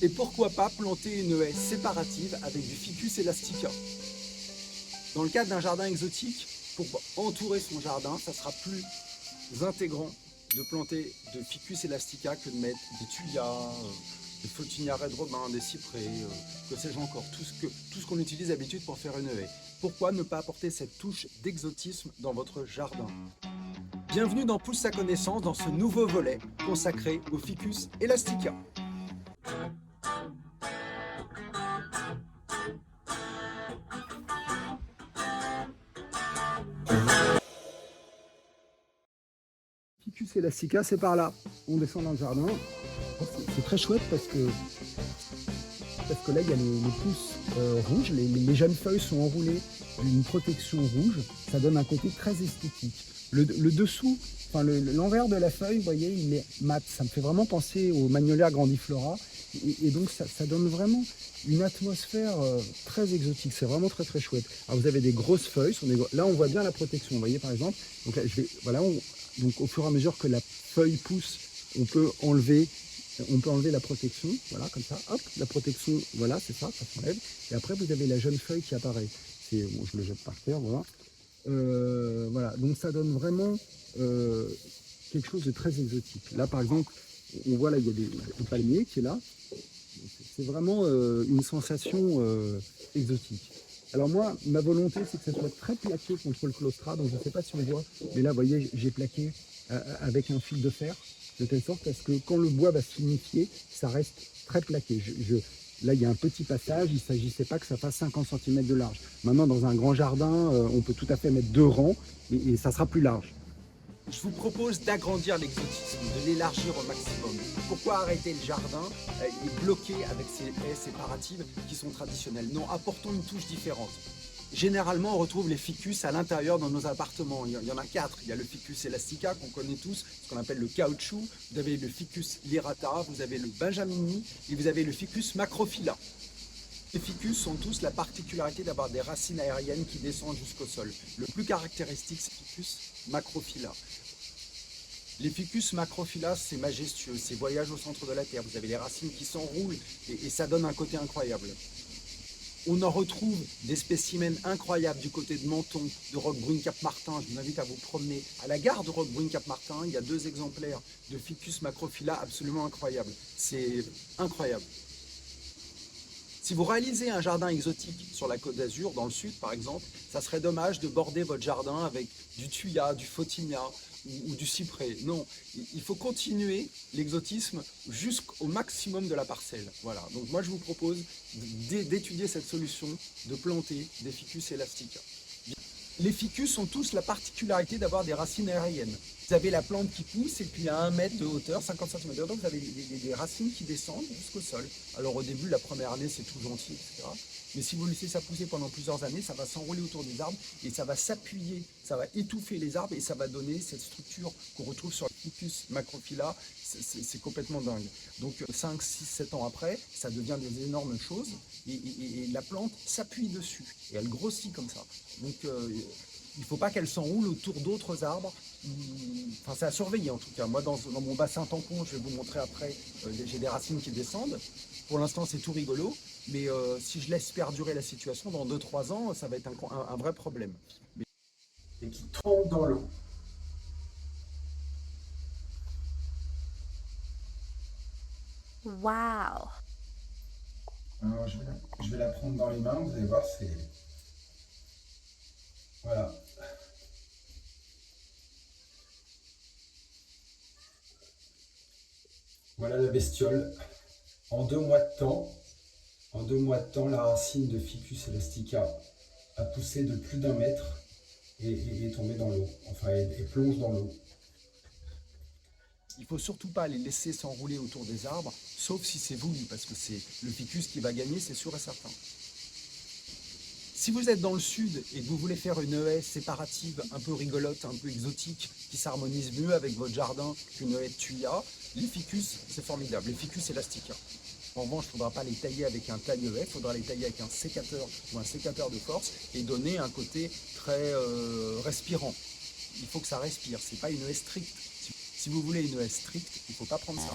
Et pourquoi pas planter une haie séparative avec du Ficus elastica. Dans le cadre d'un jardin exotique, pour entourer son jardin, ça sera plus intégrant de planter de Ficus elastica que de mettre des thuyas, des Photinia red robin, des cyprès, que sais-je encore, tout ce qu'on utilise d'habitude pour faire une haie. Pourquoi ne pas apporter cette touche d'exotisme dans votre jardin? Bienvenue dans Pousse sa connaissance dans ce nouveau volet consacré au Ficus elastica. Ficus elastica, c'est par là. On descend dans le jardin. C'est très chouette parce que là, il y a les pousses rouges. Les jeunes feuilles sont enroulées d'une protection rouge. Ça donne un côté très esthétique. Le dessous, enfin l'envers de la feuille, vous voyez, il est mat. Ça me fait vraiment penser au Magnolia grandiflora. Et donc, ça donne vraiment une atmosphère très exotique. C'est vraiment très très chouette. Alors, vous avez des grosses feuilles. Là, on voit bien la protection. Vous voyez, par exemple. Donc là, donc au fur et à mesure que la feuille pousse, on peut enlever la protection, voilà, comme ça, hop, la protection, voilà, c'est ça s'enlève. Et après, vous avez la jeune feuille qui apparaît. Bon, je le jette par terre, voilà. Voilà, donc ça donne vraiment quelque chose de très exotique. Là, par exemple, on voit là, il y a un palmier qui est là. C'est vraiment une sensation exotique. Alors moi, ma volonté, c'est que ça soit très plaqué contre le claustrat. Donc je ne sais pas si on voit, mais là, vous voyez, j'ai plaqué avec un fil de fer, de telle sorte à ce que quand le bois va signifier, ça reste très plaqué. Là, il y a un petit passage, il ne s'agissait pas que ça fasse 50 cm de large. Maintenant, dans un grand jardin, on peut tout à fait mettre 2 rangs et ça sera plus large. Je vous propose d'agrandir l'exotisme, de l'élargir au maximum. Pourquoi arrêter le jardin et bloquer avec ces haies séparatives qui sont traditionnelles? Non, apportons une touche différente. Généralement, on retrouve les ficus à l'intérieur dans nos appartements. Il y en a 4. Il y a le Ficus elastica qu'on connaît tous, ce qu'on appelle le caoutchouc. Vous avez le Ficus lyrata, vous avez le benjamini et vous avez le Ficus macrophylla. Les ficus ont tous la particularité d'avoir des racines aériennes qui descendent jusqu'au sol. Le plus caractéristique, c'est le Ficus macrophylla. Les Ficus macrophylla, c'est majestueux, c'est voyage au centre de la Terre. Vous avez les racines qui s'enroulent et ça donne un côté incroyable. On en retrouve des spécimens incroyables du côté de Menton, de Roquebrune-Cap-Martin. Je vous invite à vous promener à la gare de Roquebrune-Cap-Martin. Il y a 2 exemplaires de Ficus macrophylla absolument incroyables. C'est incroyable. Si vous réalisez un jardin exotique sur la Côte d'Azur, dans le sud par exemple, ça serait dommage de border votre jardin avec du thuya, du photinia ou du cyprès. Non, il faut continuer l'exotisme jusqu'au maximum de la parcelle. Voilà. Donc moi je vous propose d'étudier cette solution, de planter des Ficus elastica. Les ficus ont tous la particularité d'avoir des racines aériennes. Vous avez la plante qui pousse et puis à 1 mètre de hauteur, 50 cm de hauteur, vous avez des racines qui descendent jusqu'au sol. Alors au début, la première année, c'est tout gentil, etc. Mais si vous laissez ça pousser pendant plusieurs années, ça va s'enrouler autour des arbres et ça va s'appuyer, ça va étouffer les arbres et ça va donner cette structure qu'on retrouve sur le Ficus macrophylla. C'est complètement dingue. Donc 5, 6, 7 ans après, ça devient des énormes choses et la plante s'appuie dessus et elle grossit comme ça. Donc il ne faut pas qu'elle s'enroule autour d'autres arbres. Enfin, c'est à surveiller en tout cas. Moi, dans mon bassin tampon, je vais vous montrer après, j'ai des racines qui descendent. Pour l'instant, c'est tout rigolo. Mais si je laisse perdurer la situation, dans 2-3 ans, ça va être un vrai problème. Et qui tombe dans l'eau. Wow. Alors, je vais la prendre dans les mains, vous allez voir, c'est... Voilà. Voilà la bestiole. En 2 mois de temps, la racine de Ficus elastica a poussé de plus d'1 mètre et est tombée dans l'eau. Enfin, et plonge dans l'eau. Il ne faut surtout pas les laisser s'enrouler autour des arbres, sauf si c'est voulu, parce que c'est le ficus qui va gagner, c'est sûr et certain. Si vous êtes dans le sud et que vous voulez faire une haie séparative un peu rigolote, un peu exotique, qui s'harmonise mieux avec votre jardin qu'une haie de thuya, les ficus, c'est formidable, les Ficus elastica. En revanche, il ne faudra pas les tailler avec un taille-haie, il faudra les tailler avec un sécateur ou un sécateur de force et donner un côté très respirant. il faut que ça respire, c'est pas une haie stricte. Si vous voulez une haie stricte, il ne faut pas prendre ça.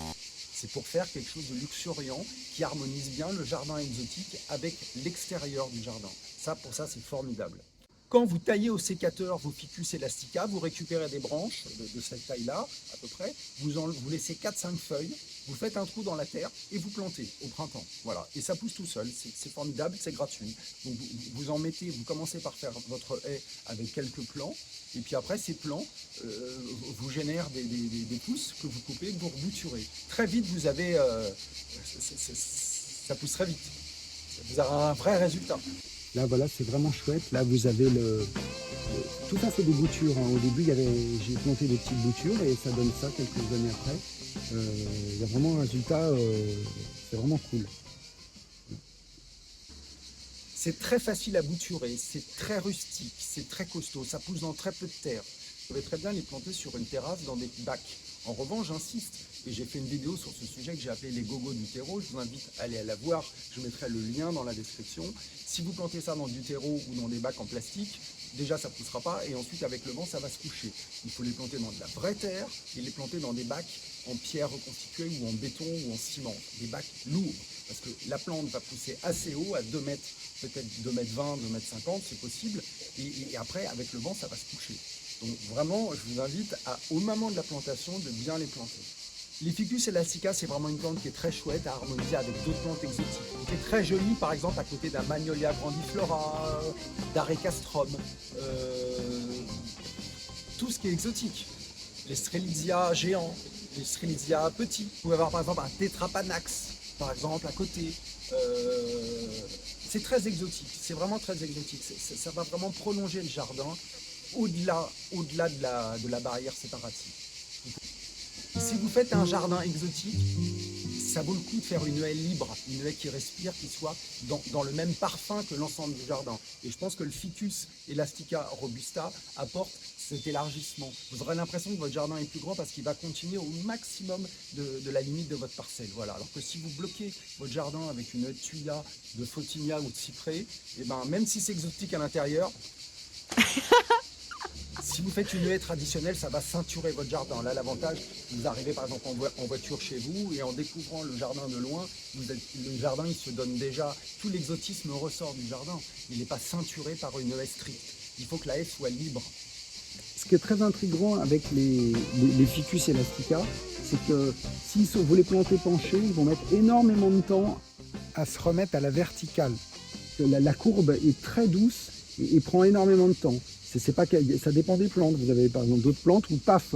C'est pour faire quelque chose de luxuriant qui harmonise bien le jardin exotique avec l'extérieur du jardin. Ça, pour ça, c'est formidable. Quand vous taillez au sécateur vos Ficus elastica, vous récupérez des branches de cette taille-là, à peu près, vous laissez 4-5 feuilles, vous faites un trou dans la terre et vous plantez au printemps. Voilà. Et ça pousse tout seul, c'est formidable, c'est gratuit. Donc vous commencez par faire votre haie avec quelques plants, et puis après ces plants vous génèrent des pousses que vous coupez pour bouturer. Très vite, vous avez, ça pousse très vite. Vous aurez un vrai résultat. Là, voilà, c'est vraiment chouette. Là, vous avez tout ça, c'est des boutures. Hein. Au début, j'ai planté des petites boutures et ça donne ça quelques années après. Il y a vraiment un résultat, c'est vraiment cool. C'est très facile à bouturer, c'est très rustique, c'est très costaud, ça pousse dans très peu de terre. Vous pouvez très bien les planter sur une terrasse dans des bacs. En revanche, j'insiste, et j'ai fait une vidéo sur ce sujet que j'ai appelé les gogos du terreau, je vous invite à aller la voir, je mettrai le lien dans la description. Si vous plantez ça dans du terreau ou dans des bacs en plastique, déjà ça ne poussera pas, et ensuite avec le vent ça va se coucher. Il faut les planter dans de la vraie terre, et les planter dans des bacs en pierre reconstituée ou en béton ou en ciment, des bacs lourds, parce que la plante va pousser assez haut, à 2 mètres, peut-être 2 mètres 20, 2 mètres 50, c'est possible, et après avec le vent ça va se coucher. Donc vraiment, je vous invite au moment de la plantation de bien les planter. Les Ficus elastica, c'est vraiment une plante qui est très chouette à harmoniser avec d'autres plantes exotiques. Qui est très jolie, par exemple, à côté d'un Magnolia grandiflora, d'Arecastrum, tout ce qui est exotique. Les Strelitzia géants, les Strelitzia petits. Vous pouvez avoir par exemple un Tetrapanax, par exemple, à côté. C'est très exotique, c'est vraiment très exotique. Ça va vraiment prolonger le jardin au-delà de la barrière séparative. Si vous faites un jardin exotique, ça vaut le coup de faire une haie libre, une haie qui respire, qui soit dans le même parfum que l'ensemble du jardin. Et je pense que le Ficus elastica robusta apporte cet élargissement. Vous aurez l'impression que votre jardin est plus grand parce qu'il va continuer au maximum de la limite de votre parcelle. Voilà. Alors que si vous bloquez votre jardin avec une haie de tuya, de photinia ou de cyprès, et ben, même si c'est exotique à l'intérieur, si vous faites une haie traditionnelle, ça va ceinturer votre jardin. Là, l'avantage, vous arrivez par exemple en voiture chez vous et en découvrant le jardin de loin, le jardin il se donne déjà, tout l'exotisme ressort du jardin. Il n'est pas ceinturé par une haie stricte. Il faut que la haie soit libre. Ce qui est très intriguant avec les Ficus elastica, c'est que si vous les plantez penchés, ils vont mettre énormément de temps à se remettre à la verticale. La courbe est très douce et prend énormément de temps. Ça dépend des plantes. Vous avez par exemple d'autres plantes où paf,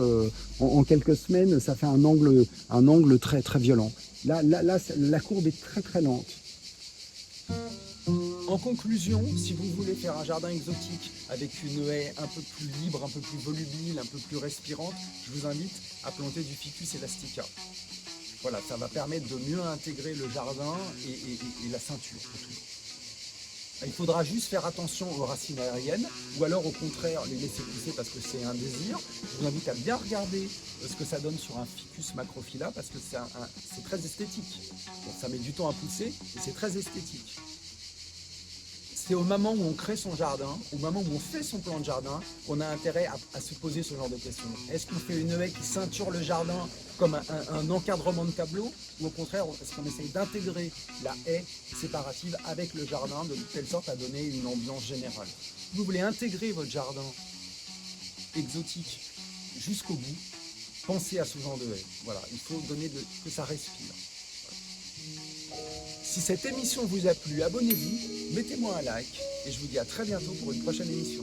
en quelques semaines, ça fait un angle très très violent. Là, la courbe est très très lente. En conclusion, si vous voulez faire un jardin exotique avec une haie un peu plus libre, un peu plus volubile, un peu plus respirante, je vous invite à planter du Ficus elastica. Voilà, ça va permettre de mieux intégrer le jardin et la ceinture. Il faudra juste faire attention aux racines aériennes ou alors au contraire les laisser pousser parce que c'est un désir. Je vous invite à bien regarder ce que ça donne sur un Ficus macrophylla parce que c'est très esthétique. Bon, ça met du temps à pousser et c'est très esthétique. C'est au moment où on crée son jardin, au moment où on fait son plan de jardin, qu'on a intérêt à se poser ce genre de questions. Est-ce qu'on fait une haie qui ceinture le jardin comme un encadrement de tableau, ou au contraire, est-ce qu'on essaye d'intégrer la haie séparative avec le jardin de telle sorte à donner une ambiance générale. Si vous voulez intégrer votre jardin exotique jusqu'au bout, pensez à ce genre de haie. Voilà, il faut donner que ça respire. Si cette émission vous a plu, abonnez-vous, mettez-moi un like et je vous dis à très bientôt pour une prochaine émission.